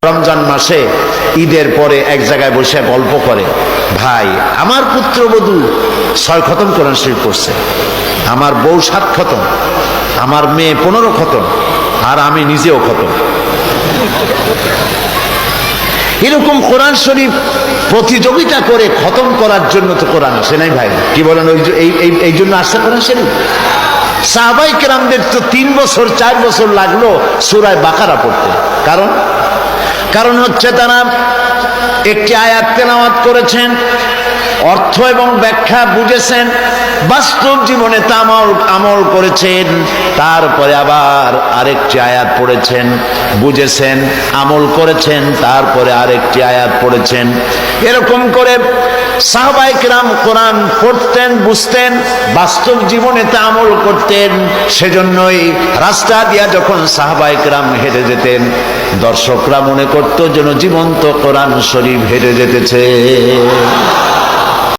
রমজান মাসে ঈদের পরে এক জায়গায় বসে গল্প করে, ভাই আমার পুত্রবধূ 6 খতম কোরআন শরীফ পড়ছে, আমার বউ 7 খতম, আমার মেয়ে 15 খতম, আর আমি নিজেও খতম। এরকম কোরআন শরীফ প্রতিযোগিতা করে খতম করার জন্য তো কোরআন আসে নাই ভাই, কি বলেন? এই জন্য আসছে কোরআন শরীফ। সাহাবায়ে কেরামদের তো 3 বছর 4 বছর লাগলো সূরা বাকারা পড়তে। কারণ হচ্ছে তারা একটি আয়াত তেলাওয়াত করেছেন, অর্থ এবং ব্যাখ্যা বুঝেছেন, বাস্তব জীবনে তা আমল করেছেন, তারপরে আবার আরেকটি আয়াত পড়েছেন, বুঝেছেন, আমল করেছেন, তারপরে আরেকটি আয়াত পড়েছেন। এরকম করে সাহাবায়ে কেরাম কোরআন পড়তেন, বুঝতেন, বাস্তব জীবনে তা আমল করতেন। সেজন্যই রাস্তা দিয়া যখন সাহাবায়ে কেরাম হেঁটে যেতেন, দর্শকরা মনে করত যেন জীবন্ত কোরআন শরীফ হেঁটে যেতেছে।